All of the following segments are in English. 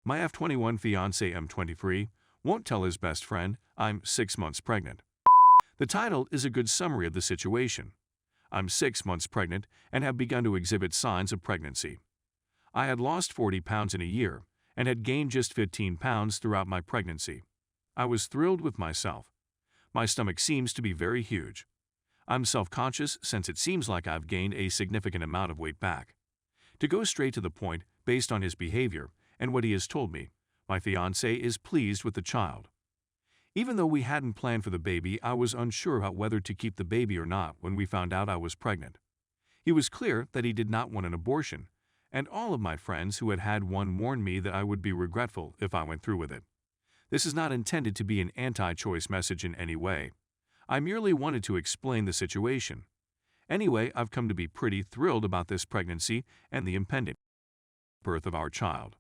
My F21 fiance M23 won't tell his best friend I'm 6 months pregnant. The title is a good summary of the situation. I'm 6 months pregnant and have begun to exhibit signs of pregnancy. I had lost 40 pounds in a year and had gained just 15 pounds throughout my pregnancy. I was thrilled with myself. My stomach seems to be very huge. I'm self-conscious since it seems like I've gained a significant amount of weight back. To go straight to the point, based on his behavior and what he has told me, my fiancé is pleased with the child. Even though we hadn't planned for the baby, I was unsure about whether to keep the baby or not when we found out I was pregnant. He was clear that he did not want an abortion, and all of my friends who had had one warned me that I would be regretful if I went through with it. This is not intended to be an anti-choice message in any way. I merely wanted to explain the situation. Anyway, I've come to be pretty thrilled about this pregnancy and the impending birth of our child.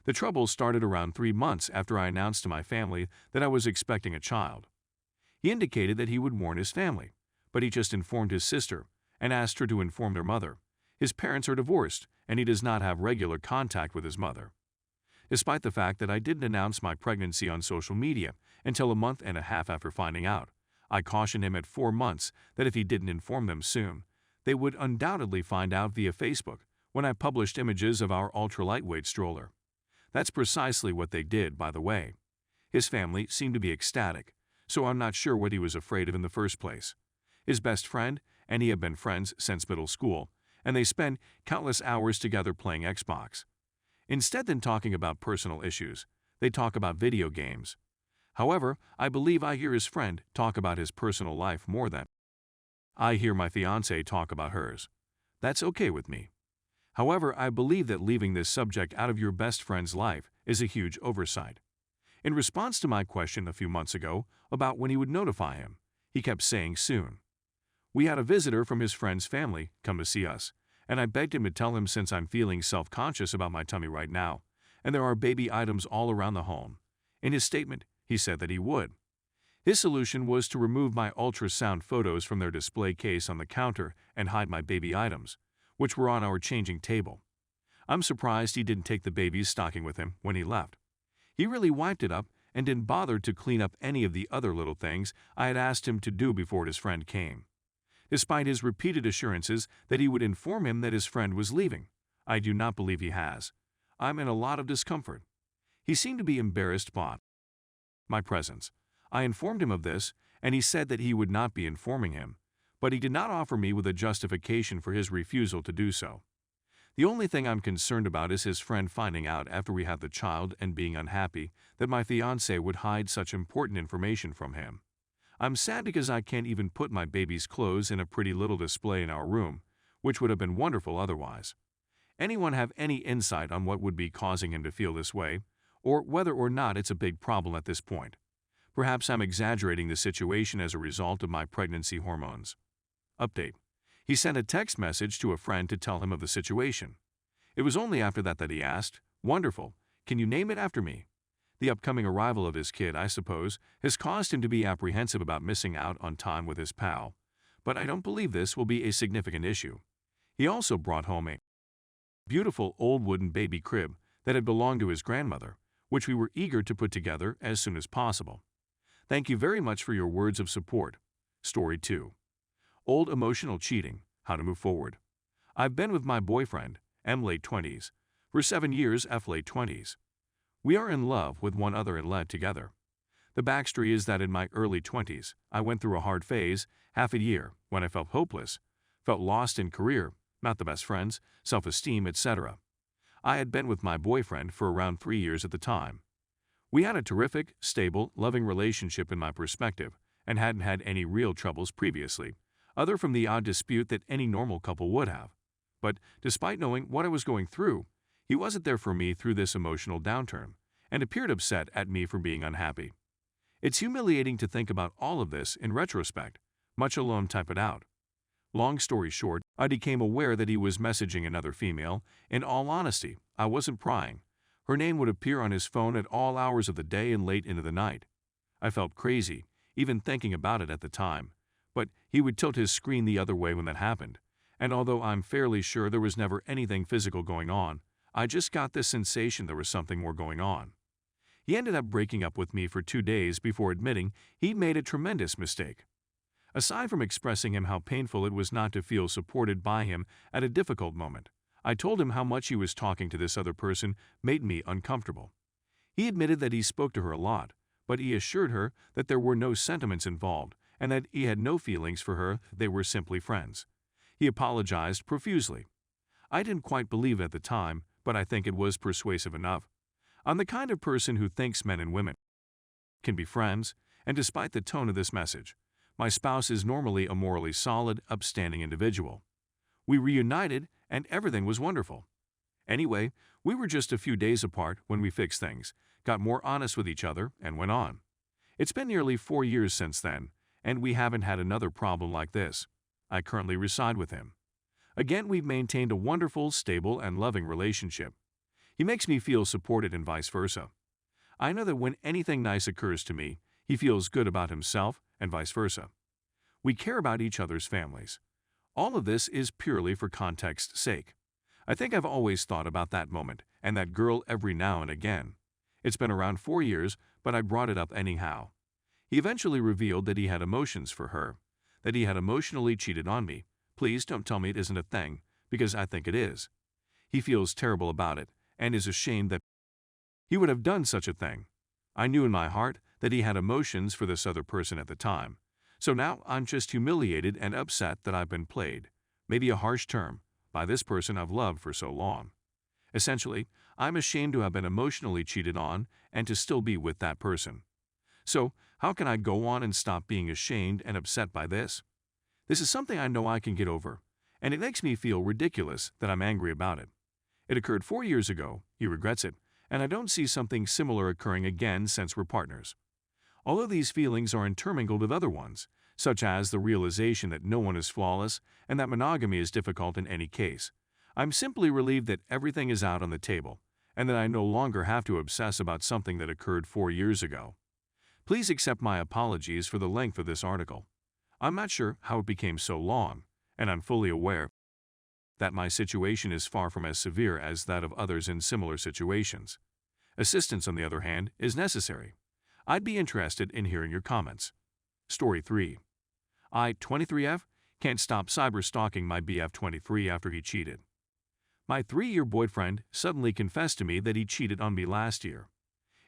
The trouble started around 3 months after I announced to my family that I was expecting a child. He indicated that he would warn his family, but he just informed his sister and asked her to inform their mother. His parents are divorced, and he does not have regular contact with his mother. Despite the fact that I didn't announce my pregnancy on social media until a month and a half after finding out, I cautioned him at 4 months that if he didn't inform them soon, they would undoubtedly find out via Facebook when I published images of our ultra-lightweight stroller. That's precisely what they did, by the way. His family seemed to be ecstatic, so I'm not sure what he was afraid of in the first place. His best friend and he have been friends since middle school, and they spend countless hours together playing Xbox. Instead than talking about personal issues, they talk about video games. However, I believe I hear his friend talk about his personal life more than I hear my fiancée talk about hers. That's okay with me. However, I believe that leaving this subject out of your best friend's life is a huge oversight. In response to my question a few months ago about when he would notify him, he kept saying soon. We had a visitor from his friend's family come to see us, and I begged him to tell him since I'm feeling self-conscious about my tummy right now, and there are baby items all around the home. In his statement, he said that he would. His solution was to remove my ultrasound photos from their display case on the counter and hide my baby items, which were on our changing table. I'm surprised he didn't take the baby's stocking with him when he left. He really wiped it up and didn't bother to clean up any of the other little things I had asked him to do before his friend came. Despite his repeated assurances that he would inform him that his friend was leaving, I do not believe he has. I'm in a lot of discomfort. He seemed to be embarrassed by my presence. I informed him of this, and he said that he would not be informing him, but he did not offer me with a justification for his refusal to do so. The only thing I'm concerned about is his friend finding out after we had the child and being unhappy that my fiancé would hide such important information from him. I'm sad because I can't even put my baby's clothes in a pretty little display in our room, which would have been wonderful otherwise. Anyone have any insight on what would be causing him to feel this way, or whether or not it's a big problem at this point? Perhaps I'm exaggerating the situation as a result of my pregnancy hormones. Update. He sent a text message to a friend to tell him of the situation. It was only after that he asked, "Wonderful, can you name it after me?" The upcoming arrival of his kid, I suppose, has caused him to be apprehensive about missing out on time with his pal, but I don't believe this will be a significant issue. He also brought home a beautiful old wooden baby crib that had belonged to his grandmother, which we were eager to put together as soon as possible. Thank you very much for your words of support. Story 2. Old emotional cheating, how to move forward. I've been with my boyfriend, M late 20s, for 7 years F late 20s. We are in love with one other and led together. The backstory is that in my early 20s, I went through a hard phase, half a year, when I felt hopeless, felt lost in career, not the best friends, self-esteem, etc. I had been with my boyfriend for around 3 years at the time. We had a terrific, stable, loving relationship in my perspective, and hadn't had any real troubles previously, other from the odd dispute that any normal couple would have. But despite knowing what I was going through, he wasn't there for me through this emotional downturn, and appeared upset at me for being unhappy. It's humiliating to think about all of this in retrospect, much alone type it out. Long story short, I became aware that he was messaging another female. In all honesty, I wasn't prying. Her name would appear on his phone at all hours of the day and late into the night. I felt crazy, even thinking about it at the time, but he would tilt his screen the other way when that happened, and although I'm fairly sure there was never anything physical going on, I just got this sensation there was something more going on. He ended up breaking up with me for 2 days before admitting he'd made a tremendous mistake. Aside from expressing him how painful it was not to feel supported by him at a difficult moment, I told him how much he was talking to this other person made me uncomfortable. He admitted that he spoke to her a lot, but he assured her that there were no sentiments involved and that he had no feelings for her, they were simply friends. He apologized profusely. I didn't quite believe it at the time, but I think it was persuasive enough. I'm the kind of person who thinks men and women can be friends, and despite the tone of this message, my spouse is normally a morally solid, upstanding individual. We reunited, and everything was wonderful. Anyway, we were just a few days apart when we fixed things, got more honest with each other, and went on. It's been nearly 4 years since then, and we haven't had another problem like this. I currently reside with him. Again, we've maintained a wonderful, stable, and loving relationship. He makes me feel supported and vice versa. I know that when anything nice occurs to me, he feels good about himself and vice versa. We care about each other's families. All of this is purely for context's sake. I think I've always thought about that moment and that girl every now and again. It's been around 4 years, but I brought it up anyhow. He eventually revealed that he had emotions for her, that he had emotionally cheated on me. Please don't tell me it isn't a thing, because I think it is. He feels terrible about it and is ashamed that he would have done such a thing. I knew in my heart that he had emotions for this other person at the time. So now I'm just humiliated and upset that I've been played, maybe a harsh term, by this person I've loved for so long. Essentially, I'm ashamed to have been emotionally cheated on and to still be with that person. So, how can I go on and stop being ashamed and upset by this? This is something I know I can get over, and it makes me feel ridiculous that I'm angry about it. It occurred 4 years ago, he regrets it, and I don't see something similar occurring again since we're partners. Although these feelings are intermingled with other ones, such as the realization that no one is flawless and that monogamy is difficult in any case, I'm simply relieved that everything is out on the table and that I no longer have to obsess about something that occurred 4 years ago. Please accept my apologies for the length of this article. I'm not sure how it became so long, and I'm fully aware that my situation is far from as severe as that of others in similar situations. Assistance, on the other hand, is necessary. I'd be interested in hearing your comments. Story 3. I, 23F, can't stop cyberstalking my BF 23 after he cheated. My 3-year boyfriend suddenly confessed to me that he cheated on me last year.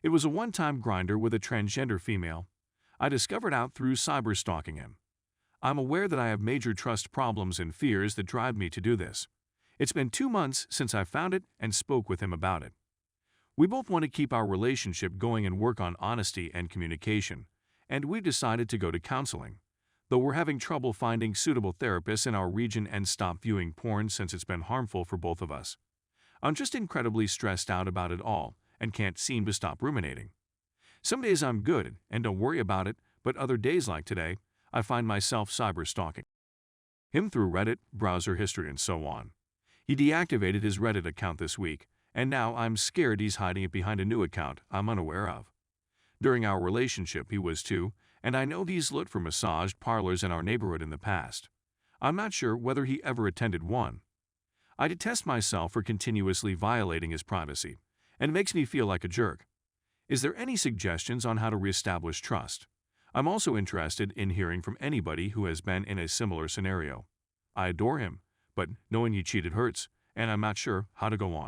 It was a one-time grinder with a transgender female. I discovered out through cyberstalking him. I'm aware that I have major trust problems and fears that drive me to do this. It's been 2 months since I found it and spoke with him about it. We both want to keep our relationship going and work on honesty and communication, and we've decided to go to counseling, though we're having trouble finding suitable therapists in our region and stop viewing porn since it's been harmful for both of us. I'm just incredibly stressed out about it all and can't seem to stop ruminating. Some days I'm good and don't worry about it, but other days like today, I find myself cyberstalking him through Reddit, browser history, and so on. He deactivated his Reddit account this week, and now I'm scared he's hiding it behind a new account I'm unaware of. During our relationship, he was too, and I know he's looked for massage parlors in our neighborhood in the past. I'm not sure whether he ever attended one. I detest myself for continuously violating his privacy, and it makes me feel like a jerk. Is there any suggestions on how to reestablish trust? I'm also interested in hearing from anybody who has been in a similar scenario. I adore him, but knowing he cheated hurts, and I'm not sure how to go on.